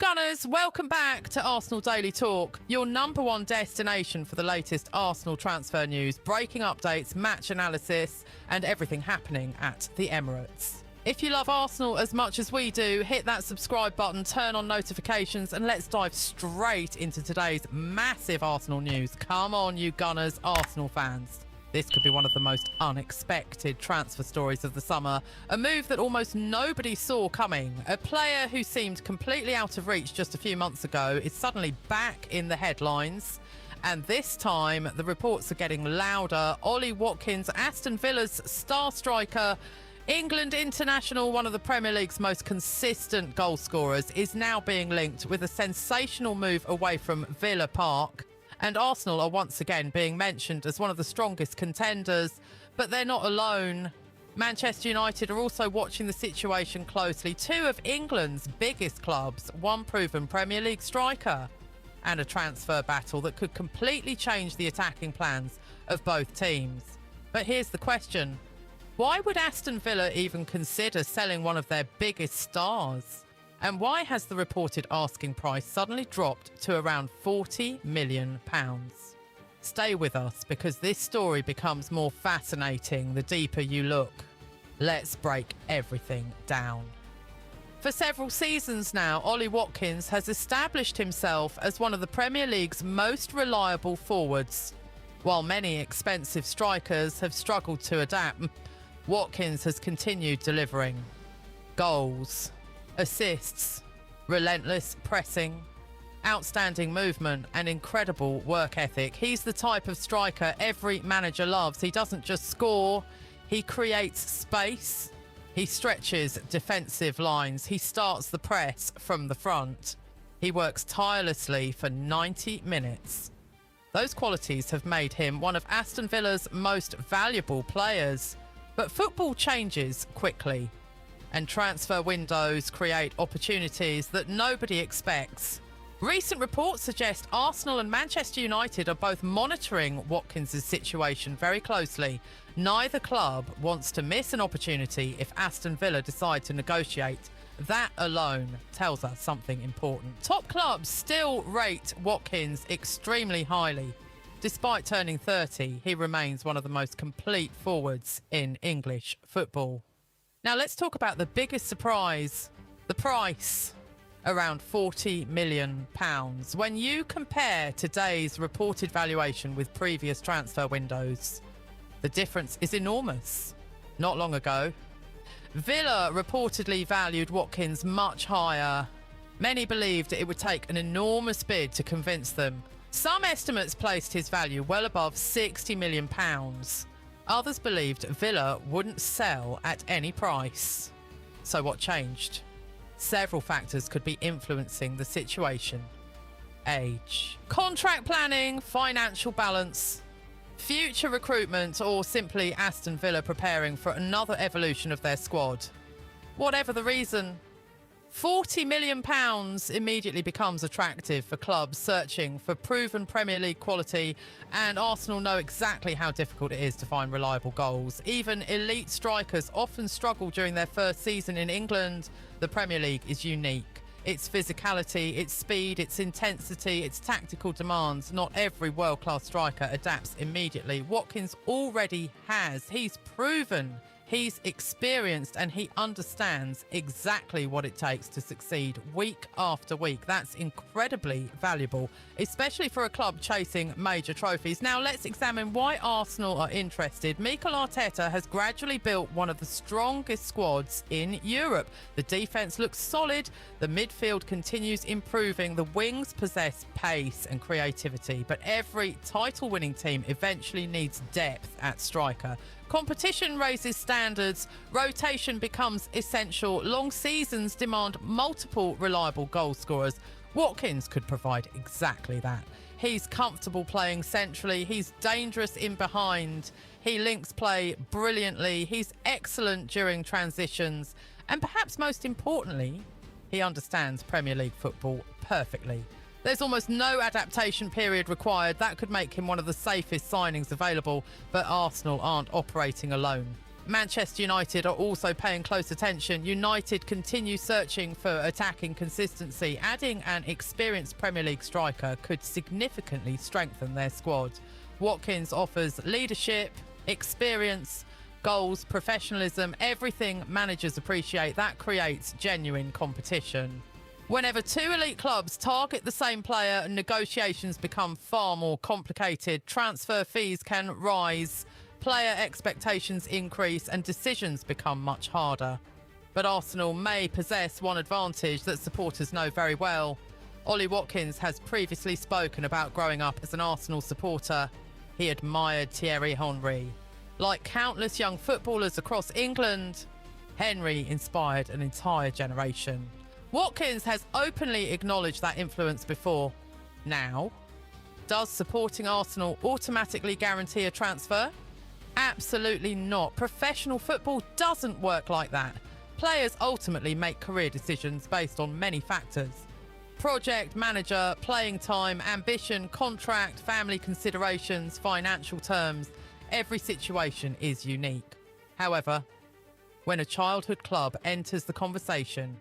Gunners, welcome back to Arsenal Daily Talk, your number one destination for the latest Arsenal transfer news, breaking updates, match analysis, and everything happening at the Emirates. If you love Arsenal as much as we do, hit that subscribe button, turn on notifications, and let's dive straight into today's massive Arsenal news. Come on, you Gunners, Arsenal fans. This could be one of the most unexpected transfer stories of the summer. A move that almost nobody saw coming. A player who seemed completely out of reach just a few months ago is suddenly back in the headlines. And this time, the reports are getting louder. Ollie Watkins, Aston Villa's star striker, England international, one of the Premier League's most consistent goal scorers, is now being linked with a sensational move away from Villa Park. And Arsenal are once again being mentioned as one of the strongest contenders, but they're not alone. Manchester United are also watching the situation closely. Two of England's biggest clubs, one proven Premier League striker, and a transfer battle that could completely change the attacking plans of both teams. But here's the question. Why would Aston Villa even consider selling one of their biggest stars? And why has the reported asking price suddenly dropped to around £40 million? Stay with us because this story becomes more fascinating the deeper you look. Let's break everything down. For several seasons now, Ollie Watkins has established himself as one of the Premier League's most reliable forwards. While many expensive strikers have struggled to adapt, Watkins has continued delivering. Goals, assists, relentless pressing, outstanding movement and incredible work ethic. He's the type of striker every manager loves. He doesn't just score, he creates space, he stretches defensive lines, he starts the press from the front. He works tirelessly for 90 minutes. Those qualities have made him one of Aston Villa's most valuable players. But football changes quickly, and transfer windows create opportunities that nobody expects. Recent reports suggest Arsenal and Manchester United are both monitoring Watkins' situation very closely. Neither club wants to miss an opportunity if Aston Villa decide to negotiate. That alone tells us something important. Top clubs still rate Watkins extremely highly. Despite turning 30, he remains one of the most complete forwards in English football. Now let's talk about the biggest surprise, the price, around £40 million. When you compare today's reported valuation with previous transfer windows, the difference is enormous. Not long ago, Villa reportedly valued Watkins much higher. Many believed it would take an enormous bid to convince them. Some estimates placed his value well above £60 million. Others believed Villa wouldn't sell at any price. So what changed? Several factors could be influencing the situation. Age, contract planning, financial balance, future recruitment, or simply Aston Villa preparing for another evolution of their squad. Whatever the reason, £40 million immediately becomes attractive for clubs searching for proven Premier League quality, and Arsenal know exactly how difficult it is to find reliable goals. Even elite strikers often struggle during their first season in England. The Premier League is unique. Its physicality, its speed, its intensity, its tactical demands. Not every world-class striker adapts immediately. Watkins already has. He's proven. He's experienced and he understands exactly what it takes to succeed week after week. That's incredibly valuable, especially for a club chasing major trophies. Now let's examine why Arsenal are interested. Mikel Arteta has gradually built one of the strongest squads in Europe. The defence looks solid. The midfield continues improving. The wings possess pace and creativity. But every title-winning team eventually needs depth at striker. Competition raises standards, rotation becomes essential, long seasons demand multiple reliable goal scorers. Watkins could provide exactly that. He's comfortable playing centrally, he's dangerous in behind, he links play brilliantly, he's excellent during transitions, and perhaps most importantly, he understands Premier League football perfectly. There's almost no adaptation period required. That could make him one of the safest signings available, but Arsenal aren't operating alone. Manchester United are also paying close attention. United continue searching for attacking consistency. Adding an experienced Premier League striker could significantly strengthen their squad. Watkins offers leadership, experience, goals, professionalism, everything managers appreciate. That creates genuine competition. Whenever two elite clubs target the same player, negotiations become far more complicated. Transfer fees can rise, player expectations increase, and decisions become much harder. But Arsenal may possess one advantage that supporters know very well. Ollie Watkins has previously spoken about growing up as an Arsenal supporter. He admired Thierry Henry. Like countless young footballers across England, Henry inspired an entire generation. Watkins has openly acknowledged that influence before. Now, does supporting Arsenal automatically guarantee a transfer? Absolutely not. Professional football doesn't work like that. Players ultimately make career decisions based on many factors. Project, manager, playing time, ambition, contract, family considerations, financial terms. Every situation is unique. However, when a childhood club enters the conversation,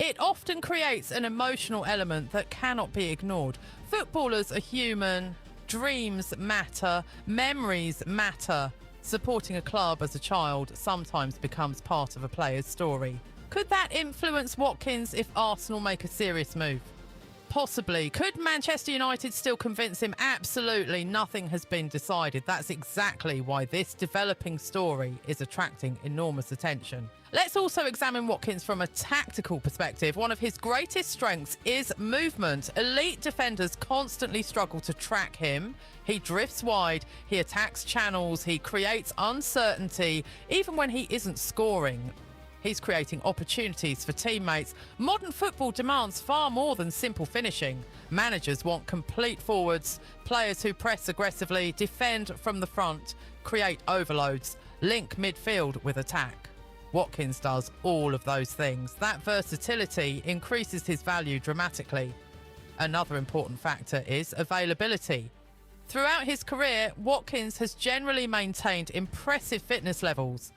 it often creates an emotional element that cannot be ignored. Footballers are human, dreams matter, memories matter. Supporting a club as a child sometimes becomes part of a player's story. Could that influence Watkins if Arsenal make a serious move? Possibly. Could Manchester United still convince him? Absolutely. Nothing has been decided. That's exactly why this developing story is attracting enormous attention. Let's also examine Watkins from a tactical perspective. One of his greatest strengths is movement. Elite defenders constantly struggle to track him. He drifts wide, he attacks channels, he creates uncertainty, even when he isn't scoring. He's creating opportunities for teammates. Modern football demands far more than simple finishing. Managers want complete forwards, players who press aggressively, defend from the front, create overloads, link midfield with attack. Watkins does all of those things. That versatility increases his value dramatically. Another important factor is availability. Throughout his career, Watkins has generally maintained impressive fitness levels.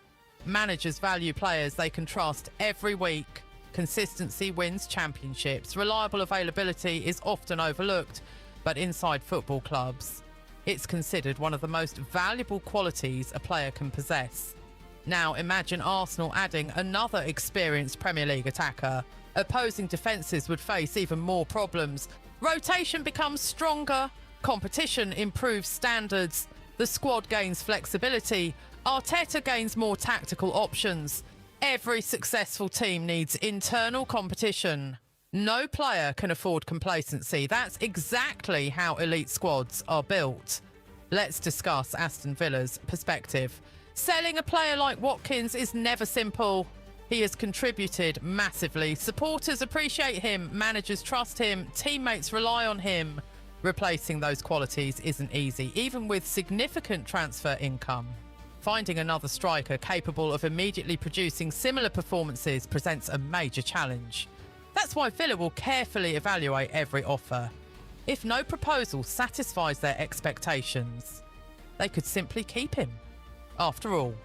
Managers value players they can trust every week. Consistency wins championships. Reliable availability is often overlooked, but inside football clubs, it's considered one of the most valuable qualities a player can possess. Now imagine Arsenal adding another experienced Premier League attacker. Opposing defences would face even more problems. Rotation becomes stronger. Competition improves standards. The squad gains flexibility. Arteta gains more tactical options. Every successful team needs internal competition. No player can afford complacency. That's exactly how elite squads are built. Let's discuss Aston Villa's perspective. Selling a player like Watkins is never simple. He has contributed massively. Supporters appreciate him, managers trust him, teammates rely on him. Replacing those qualities isn't easy, even with significant transfer income. Finding another striker capable of immediately producing similar performances presents a major challenge. That's why Villa will carefully evaluate every offer. If no proposal satisfies their expectations, they could simply keep him. After all,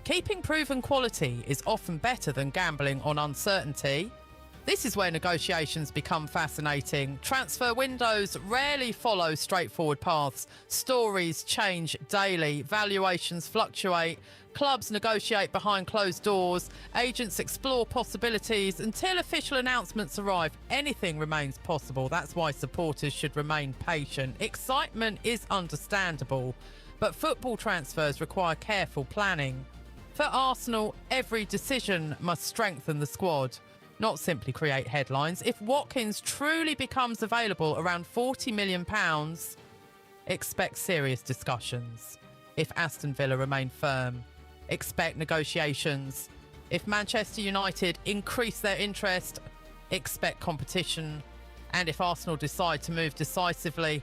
keeping proven quality is often better than gambling on uncertainty. This is where negotiations become fascinating. Transfer windows rarely follow straightforward paths. Stories change daily, valuations fluctuate, clubs negotiate behind closed doors, agents explore possibilities. Until official announcements arrive, anything remains possible. That's why supporters should remain patient. Excitement is understandable, but football transfers require careful planning. For Arsenal, every decision must strengthen the squad, not simply create headlines. If Watkins truly becomes available around £40 million, expect serious discussions. If Aston Villa remain firm, expect negotiations. If Manchester United increase their interest, expect competition. And if Arsenal decide to move decisively,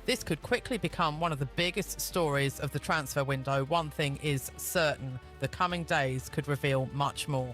this could quickly become one of the biggest stories of the transfer window. One thing is certain, the coming days could reveal much more.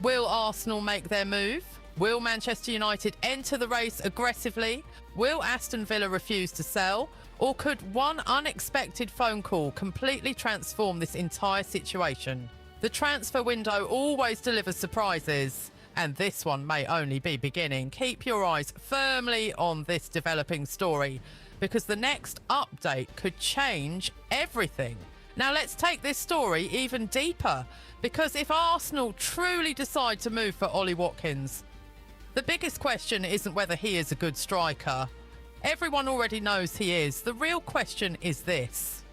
Will Arsenal make their move? Will Manchester United enter the race aggressively? Will Aston Villa refuse to sell? Or could one unexpected phone call completely transform this entire situation? The transfer window always delivers surprises, and this one may only be beginning. Keep your eyes firmly on this developing story, because the next update could change everything. Now let's take this story even deeper, because if Arsenal truly decide to move for Ollie Watkins, the biggest question isn't whether he is a good striker. Everyone already knows he is. The real question is this: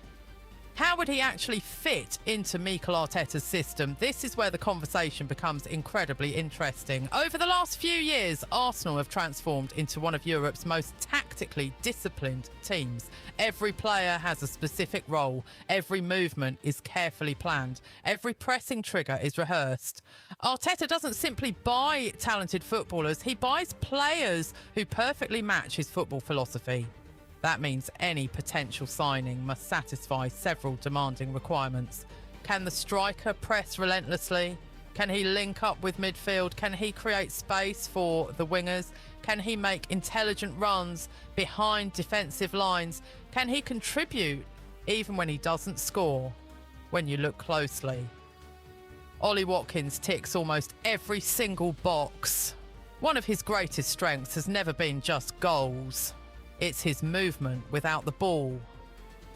how would he actually fit into Mikel Arteta's system? This is where the conversation becomes incredibly interesting. Over the last few years, Arsenal have transformed into one of Europe's most tactically disciplined teams. Every player has a specific role. Every movement is carefully planned. Every pressing trigger is rehearsed. Arteta doesn't simply buy talented footballers, he buys players who perfectly match his football philosophy. That means any potential signing must satisfy several demanding requirements. Can the striker press relentlessly? Can he link up with midfield? Can he create space for the wingers? Can he make intelligent runs behind defensive lines? Can he contribute even when he doesn't score? When you look closely, Ollie Watkins ticks almost every single box. One of his greatest strengths has never been just goals. It's his movement without the ball.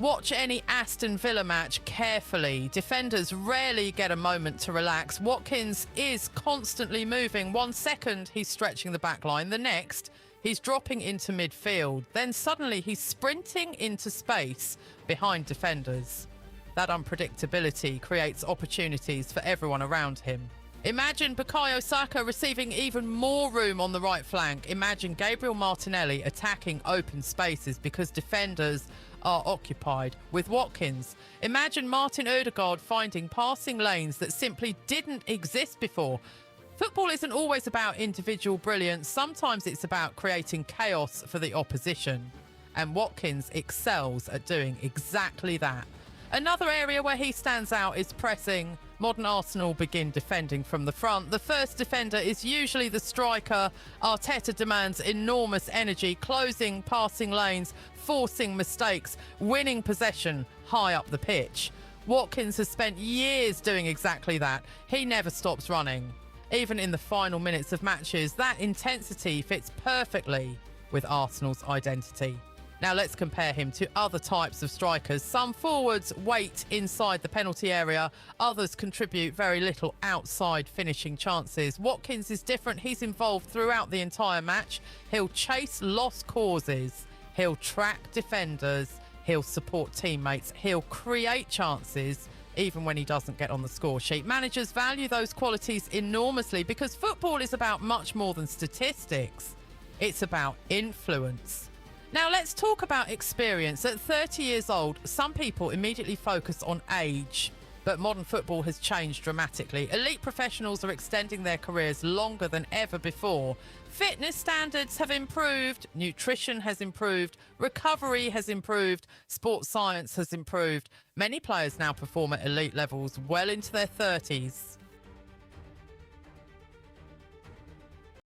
Watch any Aston Villa match carefully. Defenders rarely get a moment to relax. Watkins is constantly moving. 1 second, he's stretching the back line. The next, he's dropping into midfield. Then suddenly, he's sprinting into space behind defenders. That unpredictability creates opportunities for everyone around him. Imagine Bukayo Saka receiving even more room on the right flank. Imagine Gabriel Martinelli attacking open spaces because defenders are occupied with Watkins. Imagine Martin Odegaard finding passing lanes that simply didn't exist before. Football isn't always about individual brilliance. Sometimes it's about creating chaos for the opposition. And Watkins excels at doing exactly that. Another area where he stands out is pressing. Modern Arsenal begin defending from the front. The first defender is usually the striker. Arteta demands enormous energy, closing passing lanes, forcing mistakes, winning possession high up the pitch. Watkins has spent years doing exactly that. He never stops running. Even in the final minutes of matches, that intensity fits perfectly with Arsenal's identity. Now let's compare him to other types of strikers. Some forwards wait inside the penalty area. Others contribute very little outside finishing chances. Watkins is different. He's involved throughout the entire match. He'll chase lost causes. He'll track defenders. He'll support teammates. He'll create chances even when he doesn't get on the score sheet. Managers value those qualities enormously because football is about much more than statistics. It's about influence. Now let's talk about experience. At 30 years old, some people immediately focus on age, but modern football has changed dramatically. Elite professionals are extending their careers longer than ever before. Fitness standards have improved, nutrition has improved, recovery has improved, sports science has improved. Many players now perform at elite levels well into their 30s.